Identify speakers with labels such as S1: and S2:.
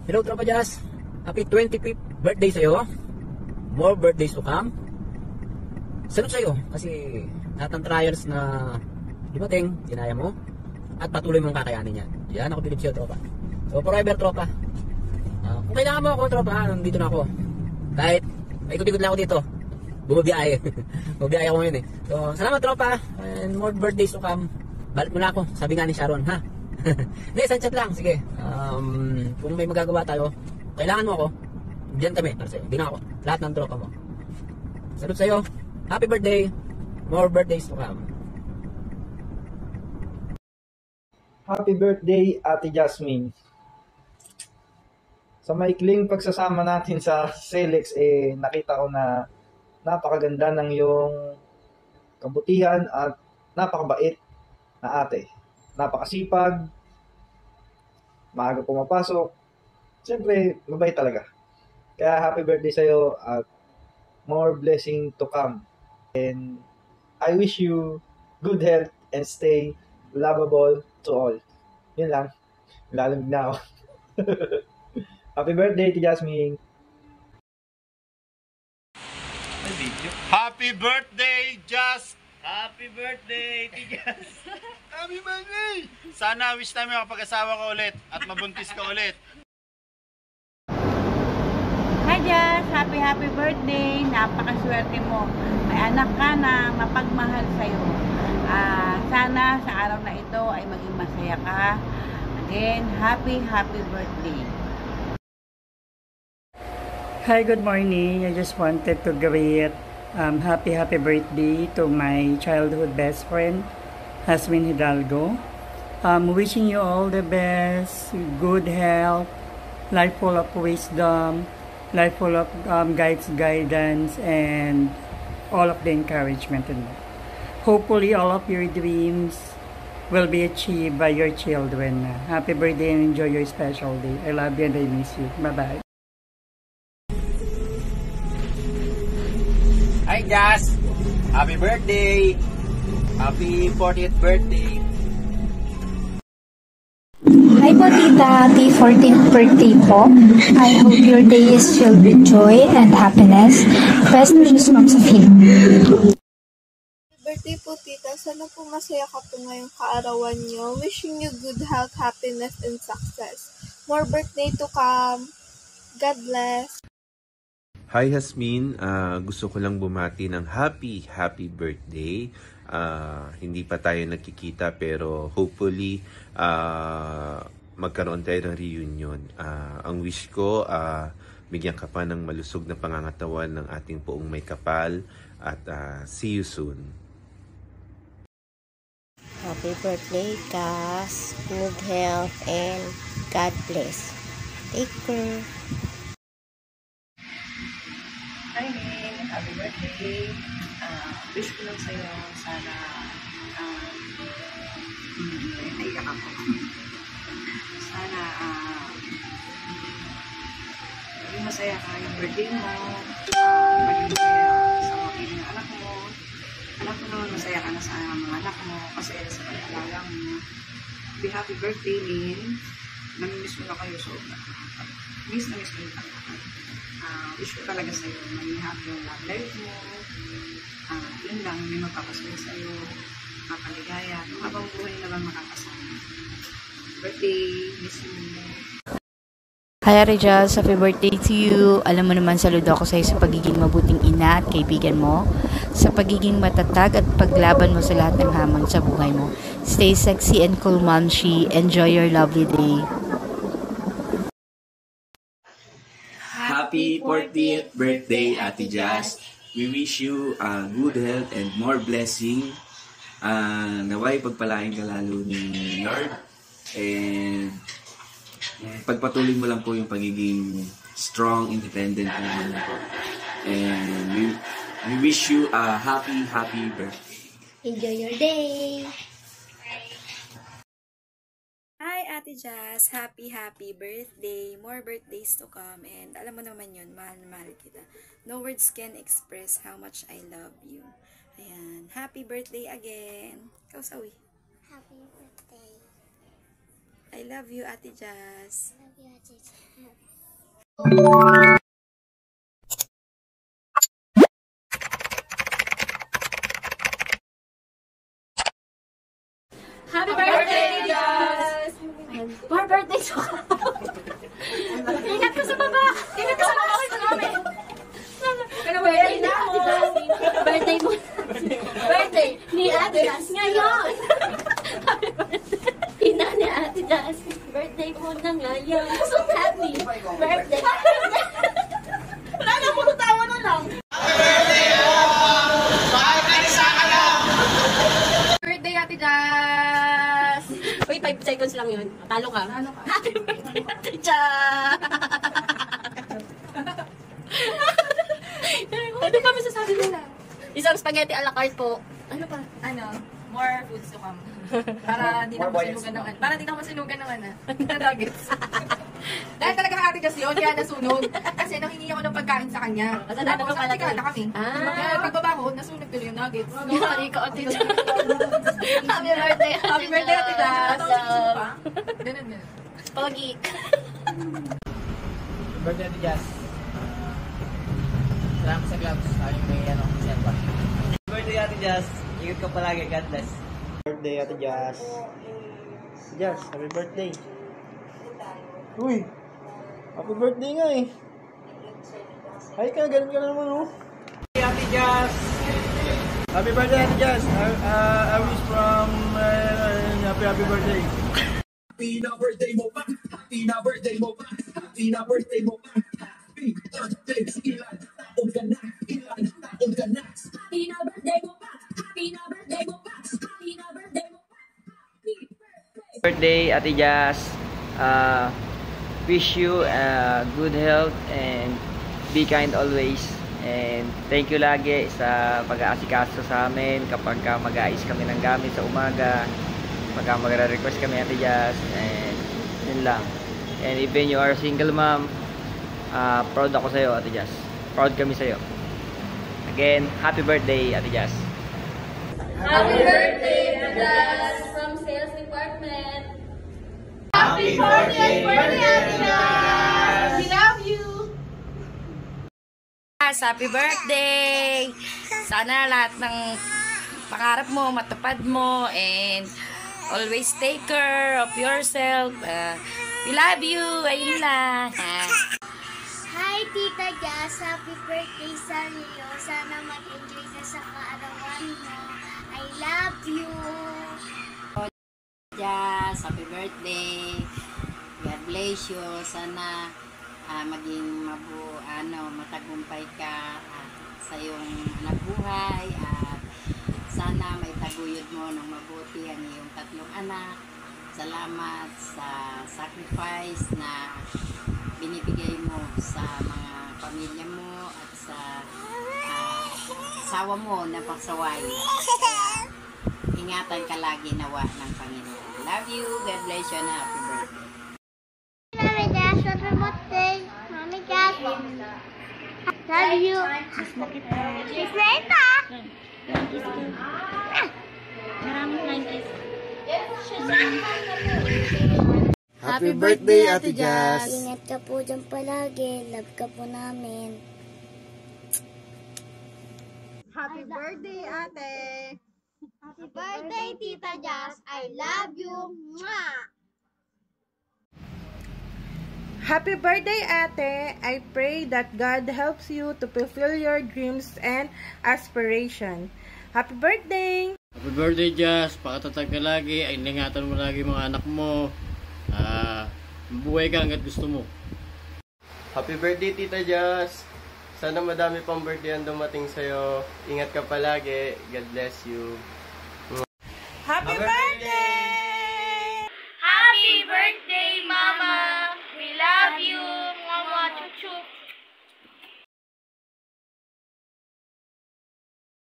S1: Hello Tropa Jazz, happy 25th birthday sa'yo. More birthdays to come. Salute sa'yo kasi lahat ng trials na dumating, ginaya mo at patuloy mong kakayanin yan. Yan ako bilib sa'yo Tropa. So forever Tropa. Kung kailangan mo ako Tropa, nandito na ako. Kahit ikot-ikot lang ako dito, bumabiyahe. Bumabiyahe ako ngayon eh. So salamat Tropa and more birthdays to come. Balik mo na ako, sabi nga ni Sharon ha. Hindi, isang chat lang, sige. Kung may magagawa tayo, kailangan mo ako, diyan kami, para sa'yo. Hindi na ako, lahat ng tropa mo. Salute sa'yo, happy birthday, more birthdays to come.
S2: Happy birthday, Ate Jasmine. Sa maikling pagsasama natin sa Selex, nakita ko na napakaganda ng iyong kabutihan at napakabait na ate. Napakasipag, maaga pumapasok. Siyempre, mabait talaga. Kaya happy birthday sa'yo at more blessing to come. And I wish you good health and stay lovable to all. Yun lang. Lalamig na ako. Happy birthday to Jasmine.
S3: Happy birthday, Jas!
S4: Happy birthday, Tigas!
S3: Happy birthday! Sana wish namin makapag-asawa ka ulit at mabuntis ka ulit.
S5: Hi Jazz! Happy birthday! Napakaswerte mo. May anak ka na mapagmahal sa'yo. Sana sa araw na ito ay maging masaya ka. Again, happy birthday!
S6: Hi, good morning. I just wanted to greet happy birthday to my childhood best friend, Jasmine Hidalgo. Wishing you all the best, good health, life full of wisdom, life full of guidance, and all of the encouragement. And hopefully all of your dreams will be achieved by your children. Happy birthday and enjoy your special day. I love you and I miss you. Bye-bye.
S1: Hi Jazz, happy birthday, happy 40th birthday.
S7: Hi po tita, happy 14th birthday po. I hope your day is filled with joy and happiness. Best wishes from Sophie.
S8: Birthday po tita, sana po masaya ka po ngayong kaarawan nyo. Wishing you good health, happiness, and success. More birthday to come. God bless.
S9: Hi Jasmine, gusto ko lang bumati ng happy birthday. Hindi pa tayo nagkikita pero hopefully magkaroon tayo ng reunion. Ang wish ko, bigyan ka pa ng malusog na pangangatawan ng ating poong may kapal at see you soon.
S10: Happy birthday, Cass. Good health and God bless. Take care.
S5: Hi, Min. Happy birthday. Wish ko lang sa'yo, sana naiyak ako. Sana maging masaya ka yung birthday mo, maging masaya sa mga anak mo. Anak ko naman masaya ka na sa mga anak mo, masaya sa pag-alaga mo. Be happy birthday, Min. Namimiss mo na kayo, so miss mo na. Wish ko talaga sa'yo, may happy yung love life mo. Yun lang, may magpapasaya sa'yo, makapaligaya, habang buhay naman makakasama. Birthday, miss you.
S11: Hi Ate Jazz, happy birthday to you. Alam mo naman, saludo ako sa'yo sa pagiging mabuting ina at kaibigan mo, sa pagiging matatag at paglaban mo sa lahat ng hamon sa buhay mo. Stay sexy and cool, Momshi. Enjoy your lovely day.
S12: Happy 40th birthday, Ate Jazz. We wish you good health and more blessing. Naway pagpalain ka lalo ni Lord. And pagpatuloy mo lang po yung pagiging strong, independent naman po. And we wish you a happy birthday.
S10: Enjoy your day.
S13: Hi Ate Jazz, happy birthday, more birthdays to come, and alam mo naman yun, mahal na mahal kita. No words can express how much I love you. Ayan, happy birthday again. Kausawi.
S10: Happy birthday.
S13: I love you Ate Jazz.
S10: Love you, Ate Jazz.
S14: Happy birthday, Jazz! More birthday to Ingat ka sa baba! Ingat ka sa baba! Ito namin! Birthday na mo! Birthday mo! Birthday ni Ate Jazz ngayon! Happy birthday! Ina ni Ate Jazz! Birthday mo na ngayon! So happy birthday! Wala na, puro tawa na lang! Birthday Ate Jazz! Uy, 5 seconds lang yun. Talo ka. Happy birthday Ate Jazz! Ano pa masasabi nila? Isang spaghetti a la carte po. Ano pa?
S15: More foods to come. Para di na masinugan ng para di na masinugan ng nuggets. Dahil talaga Ate Jazz yun, kaya nasunog. Kasi nangingi ako ng pagkain sa kanya. Tapos nagtikala kami. Kaya pagbaba ko, nasunog tuloy yung nuggets.
S14: Sorry ko, Ate Jazz. Happy birthday, Ate Jazz.
S15: Happy birthday, Ate Jazz. Ganun.
S14: Pogi.
S1: Birthday Ate Jazz. Salamat sa gloves. Ayun may siya.
S4: Birthday Ate Jazz. Ingat ka palagi. God bless.
S2: Birthday Ate Jazz. Jazz, happy birthday. Uy, happy birthday nga eh. Hi ka, ganun ka naman oh.
S4: Ate Jazz.
S2: Happy birthday Ate Jazz. I wish from happy birthday.
S16: Happy na birthday mo pa. Happy na birthday mo pa. Happy na birthday mo pa. Happy birthday. Ilan taon ka na? Ilan taon ka na? Happy na birthday mo pa. Happy na birthday mo pa. Happy na birthday mo pa.
S4: Birthday Ate Jazz. Wish you good health and be kind always. And thank you lagi sa pag-aasikaso sa amin kapag mag-aayos kami ng gamit sa umaga. Pagka magre-request kami Ate Jazz. And yun lang. And even you are a single mom, proud ako sa'yo Ate Jazz. Proud kami sa'yo. Again, happy birthday Ate Jazz.
S14: Happy birthday, Ate Jazz, from Sales Department. Happy 40th birthday, Ate Jazz! We love you!
S11: Happy birthday! Sana lahat ng pangarap mo, matupad mo, and always take care of yourself. We love you! Ayun lang.
S17: Hi, Tita Jazz. Happy birthday sa iyo. Sana mag-enjoy ka sa kaarawan mo. I love you.
S18: Jazz, happy birthday. God bless you. Sana maging matagumpay ka sa iyong anak buhay at sana may taguyod mo ng mabuti ang iyong 3 anak. Salamat sa sacrifice na binibigay mo sa mga pamilya mo at sa asawa mo na pagsaway. Kaya ingatan ka lagi nawa ng Panginoon. Love you. God bless you and happy birthday.
S17: Mami Jazz, happy birthday. Mami Jazz. Love you. Kiss na ito. Maraming kiss.
S2: Happy birthday Ate Jazz.
S17: Ingat ka po dyan palagi. Love ka po namin.
S19: Happy birthday, Ate.
S17: Happy birthday, Tita Jazz. I love you. Mwah!
S19: Happy birthday, Ate. I pray that God helps you to fulfill your dreams and aspiration. Happy birthday!
S20: Happy birthday, Jazz. Pakatatag ka lagi. Ay, ingatan mo lagi mga anak mo. Mabuhay ka hanggat gusto mo.
S21: Happy birthday, Tita Jazz. Sana madami pang birthday ang dumating sa'yo. Ingat ka palagi. God bless you.
S19: Happy birthday!
S14: Happy birthday!